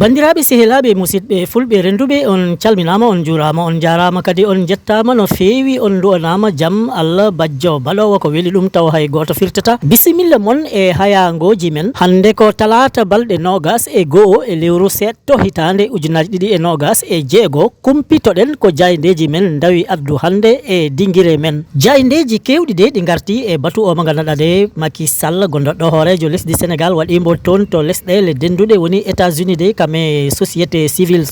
bandiraɓe sehilaɓe musidɓe fulɓe renduɓe on calminama on jurama on jarama kadi on jettama no fewi on duwanama jaam Allah bajjo balowo ko weeli ɗum taw hay goto firtata bisimilla moon e hayangoji men hande ko talata balɗe nogas e goho e lewru setto hitande ujunaji ɗiɗi e nogas e jeego kumpitoɗen ko jaydeji men dawi addu hande e dinguire men jaydeji kewɗi de ɗi garti e batu o mo ganduɗa de Macky Sall gonɗoɗo hoorejo lesdi Sénégal waɗimo toon to lesɗele denduɗe woni États-Unis de mais société civile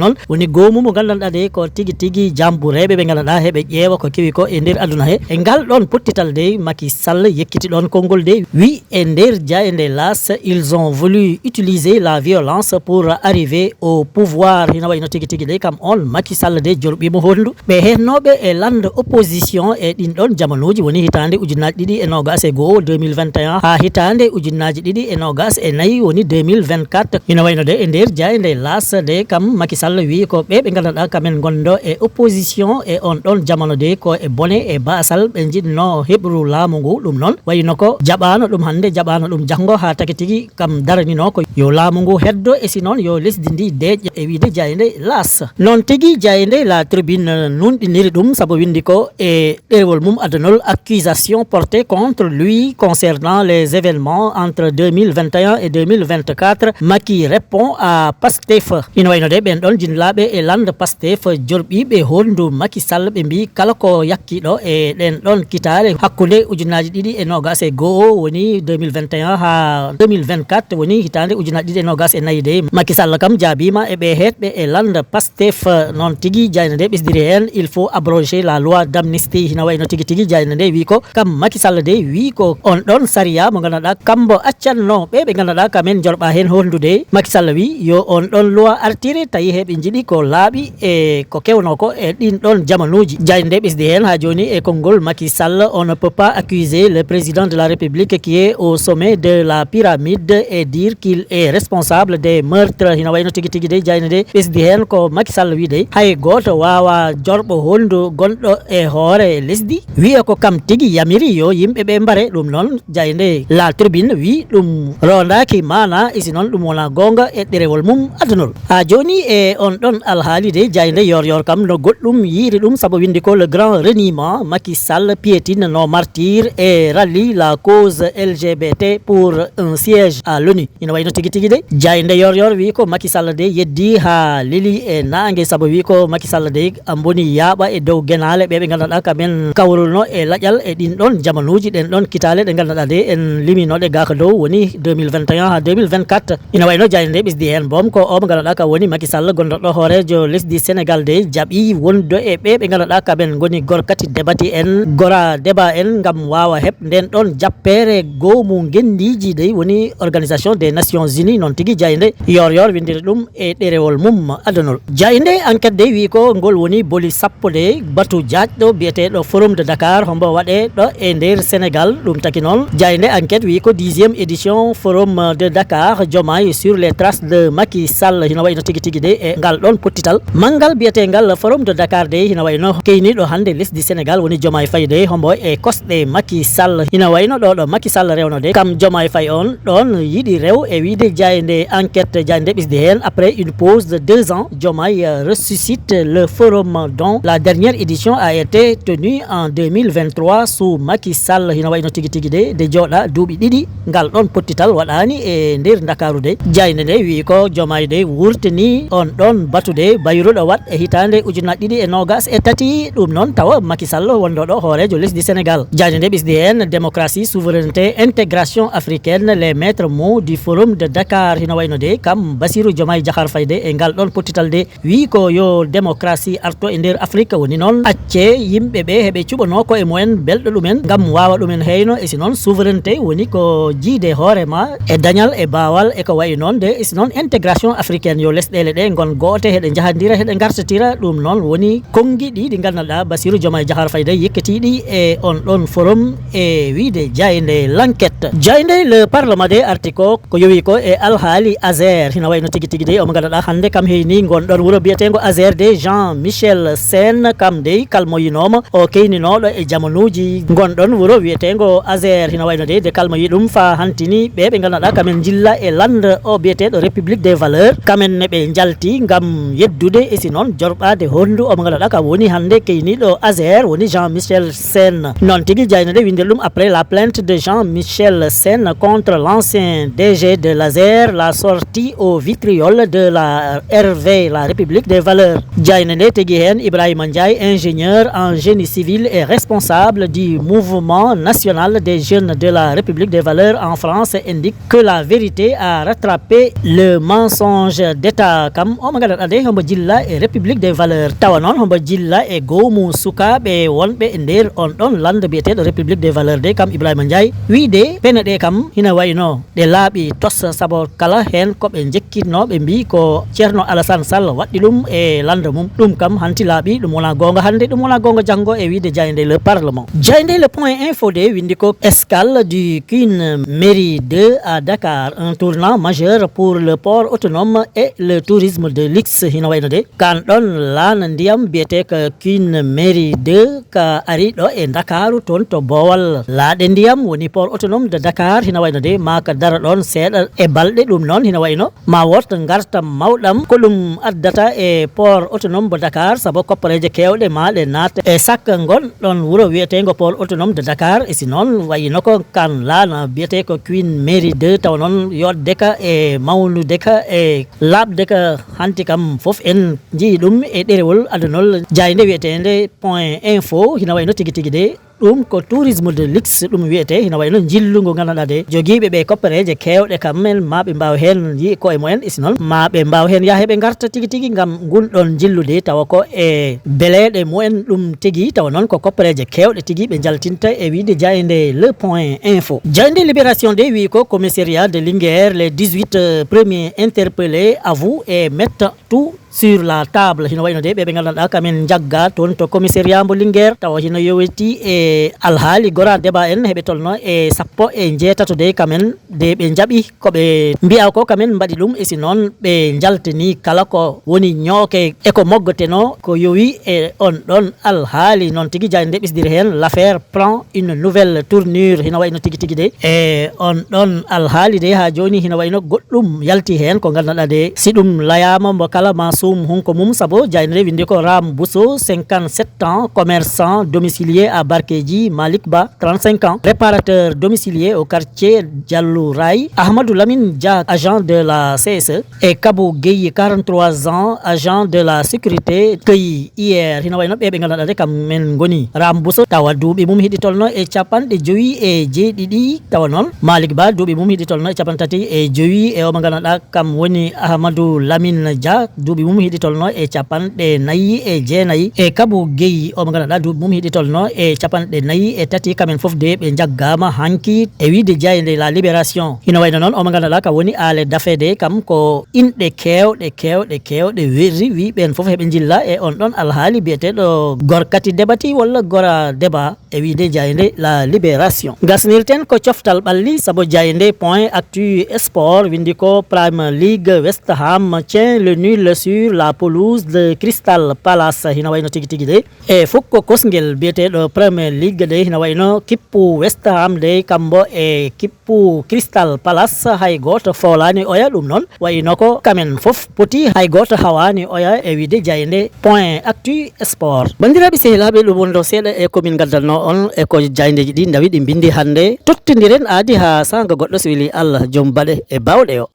noon woni goomu mo gandanɗa de ko tigui tigui jambureɓe ɓe gandanɗa heɓe ƴeewa ko kewi ko e nder aduna he e ngal ɗon pottital de Macky Sall yekkiti ɗon konngol de wi e nder jayde las ils ont voulu utiliser la violence pour arriver au pouvoir hina wayno tigui tigui de kam on Macky Sall de jorɓimo hondu ɓe hennoɓe e lande opposition e ɗin ɗon jamanuji woni hitande ujunaji ɗiɗi e nogas e goho 2021 ha hitande ujunaji ɗiɗi e nogas e nayyi woni 2024 hina wayno de e nder jayde las de kam Macky Sall wi ko ɓe gandanɗa kamen gondo e opposition e on ɗon jamano de ko e bone e basal ɓe jiɗno heɓru laamu ngu ɗum noon wayno ko jaɓano ɗum hande jaɓano ɗum janggo ha tagui tigui kam daranino ko yo laamu ngu heddo e sinon yo lesdi ndi deƴƴa e wiide jayde las noon tigui jayde la tribune nunɗiniri ɗum saabu windi ko e ɗerewol mum adanol accusation portée contre lui concernant les événements entre 2021 et 2024 Macky répond à Pastef ina wayno de ɓen ɗon jinlaɓe e lande Pastef jorɓiɓe hondu Macky Sall ɓe mbi kala ko yakkiɗo e ɗen ɗon kitale hakkude ujunaji ɗiɗi e nogas e goho woni 2021 ha 2024 woni hitande ujunaji ɗiɗi e nogas e nayyi de Macky Sall kam jaabima e ɓe hetɓe e lande Pastef noon tigui jayna de ɓesdiri hen il faut abroger la loi d'amnistie hina wayno tigui tigui jayna de wi ko kam Macky Sall de wi ko on ɗon sariya mo ganduɗa kambo accanno ɓe ganduɗa kamen jorɓa hen hondude Macky Sall wi yo on ɗon loi artire tawi heɓe jiiɗi ko laaɓi e ko kewno ko e ɗin ɗon jamanuji jayde ɓesdi hen ha joni e konngol Macky Sall on ne peut pas accuser le président de la République qui est au sommet de la pyramide et dire qu'il est responsable des meurtres hina wayno tigui tigui de jayne de ɓesdi hen ko Macky Sall wi de hay goto wawa jorɓo hondu gonɗo e hoore lesdi wiya ko kam tigui yamiri yo yimɓeɓe mbare ɗum noon jayde la tribune wi ɗum rondaki mana isi noon ɗum wona gonga e ɗerewol mum adunol ha joni e on ɗon alhaali de jayde yor kam no goɗɗum yiiri ɗum saabu windi ko le grand reniement Macky Sall piétine nos martyrs et rallie la cause LGBT pour un siège à l'ONU ina wayno tigui tigui de jayde yor wi ko Macky Sall de yeddi ha leli e nangue saabu wi ko Macky Sall de amboni yaaɓa e dow guenale ɓeɓe gandanɗa kamen kawrulno e laƴal e ɗin ɗon jamanuji ɗen ɗon kitale ɗe gandanɗa de en liminoɗe gaka dow woni 2021 ha 2024 ina wayno jayde de ɓesdi hen boom ko o mo ganduɗa ka woni Macky Sall gonɗoɗo hoorejo lesdi Sénégal de jaɓi wonde e ɓe ganduɗa kaɓen goni gorkati débati en gora débat en gam wawa heɓ nden ɗon jappere goomu gendiji de woni organisation des nations unies noon tigui jayde yor windiri ɗum e ɗerewol mum adanol jayde enquête de wi ko ngol woni boli sappo de batu diaƴɗo biyeteɗo forum de Dakar hombo waɗe ɗo e nder Sénégal ɗum taki noon jayde enquête wi ko 10e édition forum de Dakar Diomaye sur les traces de Macky Sall hina wayno tigui tigui de e ngal ɗon pottital manggal biyetegal forum de Dakar de hina wayno keyniɗo hande lesdi Sénégal woni Diomaye Faye de hombo e kosɗe Macky Sall hina wayno ɗo Macky Sall rewno de kam Diomaye Faye on ɗon yiɗi rew e wiide jayde enquête jayde ɓesdi hen après une pause de 2 ans Diomaye ressuscite le forum dont la dernière édition a été tenue en 2023 sous Macky Sall hina wayno tigui tigui de jooɗa duuɓi ɗiɗi ngal ɗon pottital waɗani e nder Dakaru de jayde de wi ko Diomaye de wurtini on ɗon batude bayruɗo wat e hitande ujunaji ɗiɗi e nogas e tati ɗum noon tawa Macky Sall wonɗoɗo hoorejo lesdi Sénégal jayde de ɓesdi hen démocratie souveraineté intégration africaine les maîtres mots du forum de Dakar hina wayno de kam Bassirou Diomaye Diakhar Faye de e ngal ɗon pottital de wi ko yo démocratie arto e nder Afrique woni noon acce yimɓeɓe heɓe cuɓano ko e mumen belɗo ɗumen gam wawa ɗumen heyno e si noon souveraineté woni ko jiide hoorema e dañal e bawal e ko wayi noon de e si noon non intégration africaine yo lesɗele ɗe gon goote heɗe jahadira heɗe gartatira ɗum noon woni kongi ɗi ɗi ganduɗa Bassirou Diomaye Diakhar Faye yekketiɗi e on ɗon forum e wiide jayde l'enquête jayde le parlement de artiko ko yowi ko e alhaali Azer hina wayno tigi tigi de omo ganduɗa hande kam heyni gonɗon wuuro biyetengo Azer de Jean Michel Sène kam dey kalmoyinoma o keyninoɗo e jamanuji gonɗon wuuro wiyetengo Azer hina wayno de kalmoyi ɗum fa hantini ɓe ganduɗa kamen jilla e lande o biyeteɗo République des valeurs kamen ne ɓe jalti gam yeddude e si noon jorɓade hondu omo ganduɗa kam woni hande keyniɗo Azer woni Jean Michel Sène non tigui jayno de windel ɗum après la plainte de Jean Michel Sène contre l'ancien DG de l'Azer, la sortie au vitriol de la RV, la République des valeurs. Jainele Tegihen Ibrahim Ndiaye, ingénieur en génie civil et responsable du mouvement national des jeunes de la République des valeurs en France, indique que la vérité a rattrapé le mensonge d'État. Kam omagada ade hombo jilla e République des valeurs. Tawanon hombo jilla e gomu sukaɓe wonɓe e nder on ɗon lande biyeteɗo République des valeurs de kam Ibrahima Ndiaye wiide pene ɗe kam hina wayno ɗe laaɓi tos sabo kala hen koɓe jekkitno ɓe mbi ko Ceerno Alassane Sall waɗɗi ɗum e lande mum ɗum kam hanti laaɓi ɗum wona gonga hande ɗum wona gonga janggo e wiide jayde le parlement jayde le point info de windi ko escale du Queen Mary 2 à Dakar un tournant majeur pour le port autonome et le tourisme de luxe hina wayno de kan ɗon lana ndiyam biyete ko Queen Mary 2 ka ari ɗo e Dakaru toon to Bowal laaɗe ndiyam woni port autonome de Dakar hina wayno de ma ka dara ɗon seeɗa e balɗe ɗum noon hina wayno ma worta gartam mawɗam ko ɗum addata e port autonome de Dakar sabo koppareje kewɗe ma ɗe naata e sakka gon ɗon wuuro wiyetego port autonome de Dakar e si noon wayino ko kan laana biyete ko Queen Mary 2 taw noon yodde ka e mawnude ka e labde ka hanti kam foof en jii ɗum e ɗerewol adanol jayde wiyetede point info hina wayno tigi tigi de ɗum ko tourisme de luxe ɗum wiyete hina wayno jillugo ganduɗa de joguiɓe ɓe koppareje kewɗe kammen ma ɓe mbaw hen yi koye mumen isi noon ma ɓe mbaw hen yaha ɓe garta tigui tigui gam gunɗon jillude tawa ko e beleɗe mumen ɗum tigui tawa noon ko koppareje kewɗe tigui ɓe jaltinta e wiide jayde le point info jayde libération de wi ko commissariat de Linguère les 18 premiers interpellés avouent et mettent tout sur la table hino wayno de ɓe ganduɗa kamen jagga toon to commissariat mbo Linguère tawa hino yowiti e alhaali gora débat en heɓe tolno e sappo e jeetato de kamen de ɓe jaaɓi koɓe mbiya ko kamen mbaɗi ɗum e si noon ɓe jaltini kala ko woni ñooke e ko moggoteno ko yowi e on ɗon alhaali noon tigui jayde ɓisdiri hen l'affaire prend une nouvelle tournure hino wayno tigui tigui de e on ɗon alhaali de ha joni hino wayno goɗɗum yalti hen ko ganduɗa de si ɗum layama mbo kala ma sum hunko mum sabo jayde windi ko Ram Bousso 57 ans commerçant domicilié à Barkeji Malik Ba 35 ans réparateur domicilié au quartier Diallou Ray Ahmadou Lamine Dia agent de la CSE et Kabou Gueye 43 ans agent de la sécurité cueilli hier hino wayno ɓe ganduɗa de kam men goni Ram Bousso tawa duuɓi mum hiɗi tolno e capanɗe joyi e jeeɗiɗi tawa noon Malik Ba duuɓi mum hiɗi tolno e capantati e joyi e omo ganduɗa kam woni Ahmadou Lamine Dia duuɓi mum hiɗi tolno e capanɗe nayyi e jeenayyi e Kabou Gueye omo ganduɗa duuɓi mum hiɗi tolno e capanɗe nayyi e tati kamen foof de ɓe jaggama hanki e wiide jayde la libération hino wayno noon omo ganduɗa ka woni aale dafede kam ko inɗe kewɗe werri wi ɓen foof heɓe jilla e on ɗon alhaali biyeteɗo gorkati debati walla gora débat e wiide jayde la libération gasnirten ko coftal ɓalli sabo jayde point actu sport windi ko Prime League West Ham tient le nul sur la pelouse de Crystal Palace hino wayno tigui tigui de e fukko kosguel biyeteɗo Premier League de hino wayno kippu West Ham de kambo e kippu Crystal Palace hay goto folani oya ɗum noon wayno ko kamen foof poti hay goto hawani oya e wiide jayde point actu sport bandiraɓe sehilaɓe ɗum wonɗo seeɗa e komin gaddanno on e ko jaydeji ɗi dawi ɗi bindi hande tottodiren aadi ha sanga goɗɗo so weeli Allah joom baɗe e bawɗe o